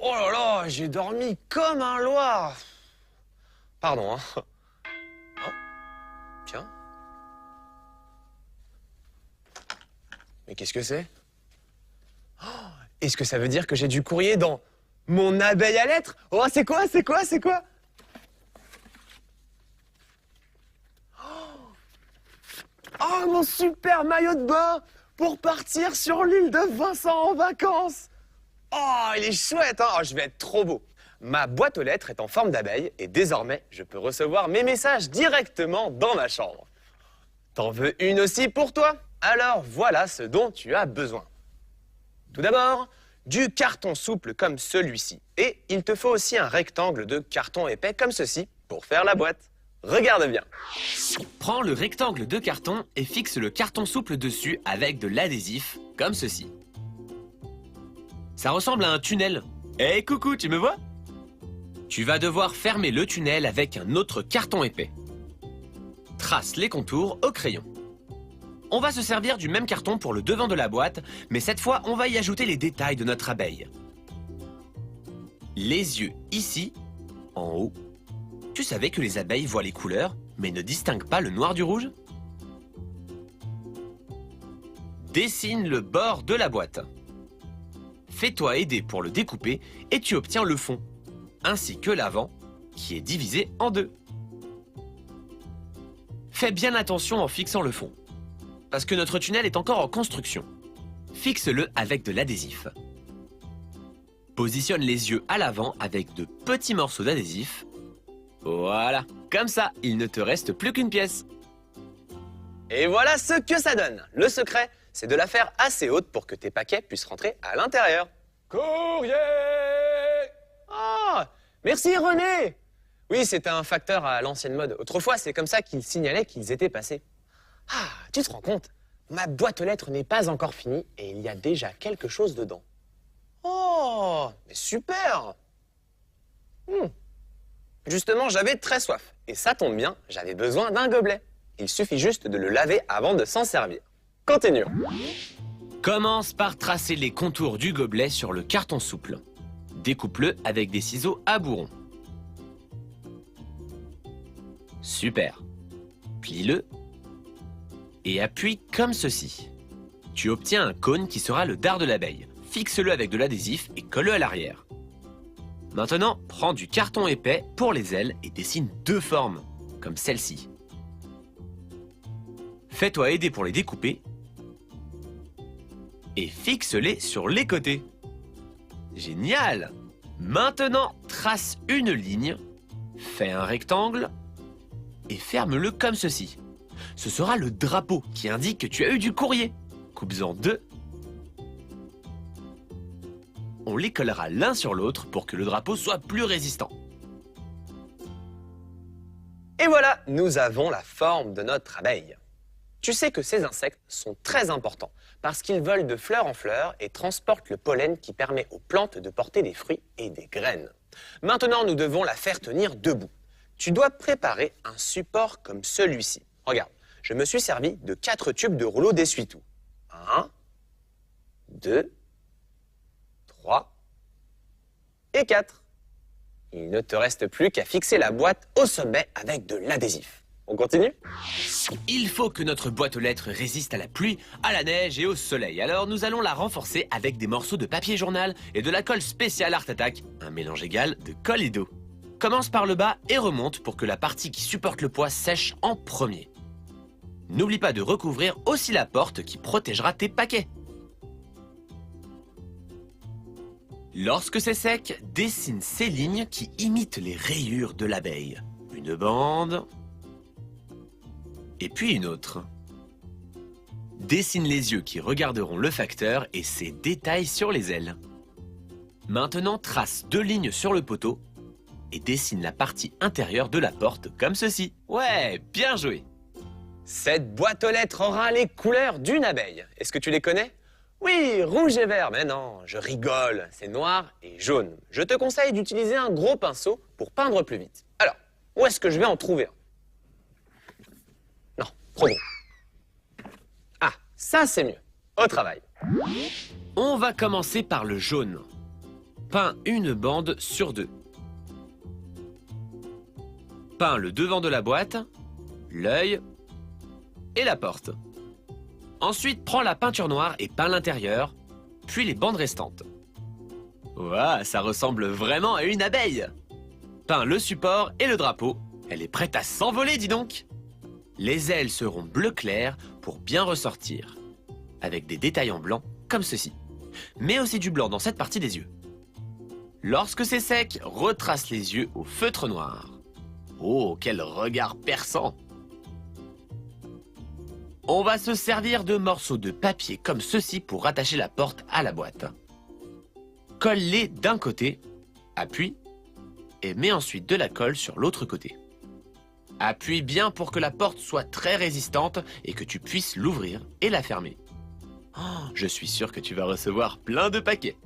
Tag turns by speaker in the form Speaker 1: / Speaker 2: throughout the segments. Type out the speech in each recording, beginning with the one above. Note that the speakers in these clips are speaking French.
Speaker 1: Oh là là, j'ai dormi comme un loir. Pardon, hein. Oh, tiens. Mais qu'est-ce que c'est? Oh, est-ce que ça veut dire que j'ai du courrier dans mon abeille à lettres? Oh, c'est quoi? Oh, mon super maillot de bain pour partir sur l'île de Vincent en vacances. Oh, il est chouette, hein? Oh, je vais être trop beau. Ma boîte aux lettres est en forme d'abeille et désormais, je peux recevoir mes messages directement dans ma chambre. T'en veux une aussi pour toi? Alors voilà ce dont tu as besoin. Tout d'abord, du carton souple comme celui-ci. Et il te faut aussi un rectangle de carton épais comme ceci pour faire la boîte. Regarde bien.
Speaker 2: Prends le rectangle de carton et fixe le carton souple dessus avec de l'adhésif comme ceci. Ça ressemble à un tunnel. Hé, coucou, tu me vois? Tu vas devoir fermer le tunnel avec un autre carton épais. Trace les contours au crayon. On va se servir du même carton pour le devant de la boîte, mais cette fois, on va y ajouter les détails de notre abeille. Les yeux ici, en haut. Tu savais que les abeilles voient les couleurs, mais ne distinguent pas le noir du rouge? Dessine le bord de la boîte. Fais-toi aider pour le découper et tu obtiens le fond, ainsi que l'avant, qui est divisé en deux. Fais bien attention en fixant le fond, parce que notre tunnel est encore en construction. Fixe-le avec de l'adhésif. Positionne les yeux à l'avant avec de petits morceaux d'adhésif. Voilà, comme ça, il ne te reste plus qu'une pièce.
Speaker 1: Et voilà ce que ça donne. Le secret, c'est de la faire assez haute pour que tes paquets puissent rentrer à l'intérieur. Courrier! Ah, merci René! Oui, c'était un facteur à l'ancienne mode. Autrefois, c'est comme ça qu'ils signalaient qu'ils étaient passés. Ah, tu te rends compte? Ma boîte aux lettres n'est pas encore finie et il y a déjà quelque chose dedans. Oh, mais super! Justement, j'avais très soif. Et ça tombe bien, j'avais besoin d'un gobelet. Il suffit juste de le laver avant de s'en servir. Continuons.
Speaker 2: Commence par tracer les contours du gobelet sur le carton souple. Découpe-le avec des ciseaux à bourron. Super. Plie-le et appuie comme ceci. Tu obtiens un cône qui sera le dard de l'abeille. Fixe-le avec de l'adhésif et colle-le à l'arrière. Maintenant, prends du carton épais pour les ailes et dessine deux formes, comme celle-ci. Fais-toi aider pour les découper et fixe-les sur les côtés. Génial! Maintenant, trace une ligne, fais un rectangle et ferme-le comme ceci. Ce sera le drapeau qui indique que tu as eu du courrier. Coupe-en deux. On les collera l'un sur l'autre pour que le drapeau soit plus résistant.
Speaker 1: Et voilà, nous avons la forme de notre abeille. Tu sais que ces insectes sont très importants parce qu'ils volent de fleur en fleur et transportent le pollen qui permet aux plantes de porter des fruits et des graines. Maintenant, nous devons la faire tenir debout. Tu dois préparer un support comme celui-ci. Regarde, je me suis servi de 4 tubes de rouleau d'essuie-tout. 1, 2, 3 et 4. Il ne te reste plus qu'à fixer la boîte au sommet avec de l'adhésif. On continue?
Speaker 2: Il faut que notre boîte aux lettres résiste à la pluie, à la neige et au soleil. Alors nous allons la renforcer avec des morceaux de papier journal et de la colle spéciale Art Attack, un mélange égal de colle et d'eau. Commence par le bas et remonte pour que la partie qui supporte le poids sèche en premier. N'oublie pas de recouvrir aussi la porte qui protégera tes paquets. Lorsque c'est sec, dessine ces lignes qui imitent les rayures de l'abeille. Une bande, et puis une autre. Dessine les yeux qui regarderont le facteur et ses détails sur les ailes. Maintenant, trace 2 lignes sur le poteau et dessine la partie intérieure de la porte comme ceci. Ouais, bien joué.
Speaker 1: Cette boîte aux lettres aura les couleurs d'une abeille. Est-ce que tu les connais? Oui, rouge et vert, mais non, je rigole, c'est noir et jaune. Je te conseille d'utiliser un gros pinceau pour peindre plus vite. Alors, où est-ce que je vais en trouver un? Non, trop gros. Ah, ça c'est mieux. Au travail.
Speaker 2: On va commencer par le jaune. Peins une bande sur 2. Peins le devant de la boîte, l'œil et la porte. Ensuite, prends la peinture noire et peins l'intérieur, puis les bandes restantes. Ouah, ça ressemble vraiment à une abeille. Peins le support et le drapeau. Elle est prête à s'envoler, dis donc. Les ailes seront bleu clair pour bien ressortir, avec des détails en blanc comme ceci. Mais aussi du blanc dans cette partie des yeux. Lorsque c'est sec, retrace les yeux au feutre noir. Oh, quel regard perçant! On va se servir de morceaux de papier comme ceci pour rattacher la porte à la boîte. Colle-les d'un côté, appuie, et mets ensuite de la colle sur l'autre côté. Appuie bien pour que la porte soit très résistante et que tu puisses l'ouvrir et la fermer. Oh, je suis sûr que tu vas recevoir plein de paquets.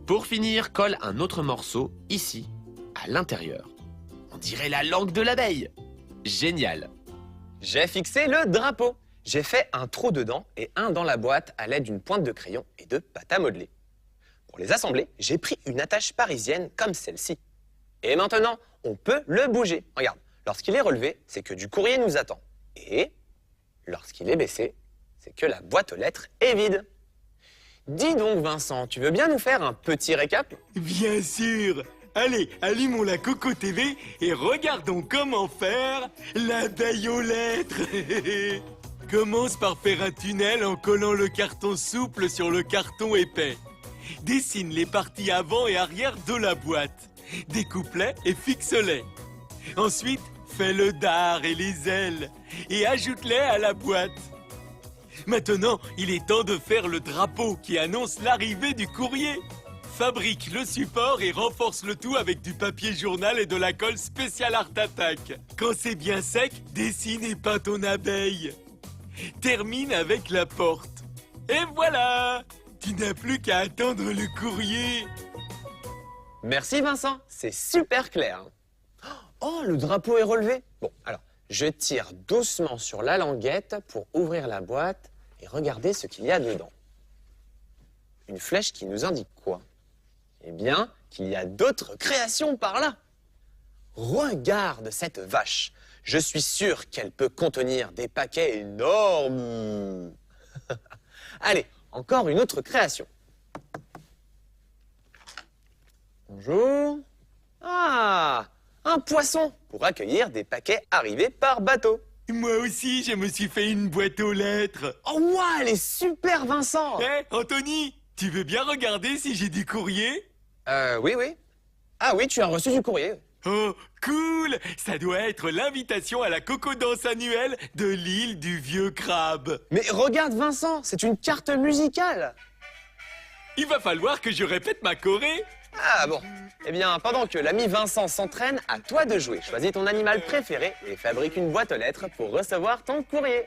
Speaker 2: Pour finir, colle un autre morceau ici, à l'intérieur. On dirait la langue de l'abeille. Génial.
Speaker 1: J'ai fixé le drapeau. J'ai fait un trou dedans et un dans la boîte à l'aide d'une pointe de crayon et de pâte à modeler. Pour les assembler, j'ai pris une attache parisienne comme celle-ci. Et maintenant, on peut le bouger. Regarde, lorsqu'il est relevé, c'est que du courrier nous attend. Et lorsqu'il est baissé, c'est que la boîte aux lettres est vide. Dis donc Vincent, tu veux bien nous faire un petit récap?
Speaker 3: Bien sûr. Allez, allumons la Coco TV et regardons comment faire l'abeille aux lettres. Commence par faire un tunnel en collant le carton souple sur le carton épais. Dessine les parties avant et arrière de la boîte. Découpe-les et fixe-les. Ensuite, fais le dard et les ailes et ajoute-les à la boîte. Maintenant, il est temps de faire le drapeau qui annonce l'arrivée du courrier. Fabrique le support et renforce le tout avec du papier journal et de la colle spéciale Art Attack. Quand c'est bien sec, dessine et peins ton abeille. Termine avec la porte. Et voilà! Tu n'as plus qu'à attendre le courrier.
Speaker 1: Merci Vincent, c'est super clair. Oh, le drapeau est relevé. Bon, alors, je tire doucement sur la languette pour ouvrir la boîte et regarder ce qu'il y a dedans. Une flèche qui nous indique quoi? Eh bien, qu'il y a d'autres créations par là. Regarde cette vache. Je suis sûr qu'elle peut contenir des paquets énormes. Allez, encore une autre création. Bonjour. Ah, un poisson pour accueillir des paquets arrivés par bateau.
Speaker 3: Moi aussi, je me suis fait une boîte aux lettres.
Speaker 1: Oh, wow, elle est super, Vincent.
Speaker 3: Hé, Anthony, tu veux bien regarder si j'ai du courrier?
Speaker 1: Oui, oui. Ah oui, tu as reçu du courrier.
Speaker 3: Oh, cool! Ça doit être l'invitation à la coco-danse annuelle de l'île du Vieux Crabe.
Speaker 1: Mais regarde, Vincent, c'est une carte musicale.
Speaker 3: Il va falloir que je répète ma choré.
Speaker 1: Ah bon. Eh bien, pendant que l'ami Vincent s'entraîne, à toi de jouer. Choisis ton animal préféré et fabrique une boîte aux lettres pour recevoir ton courrier.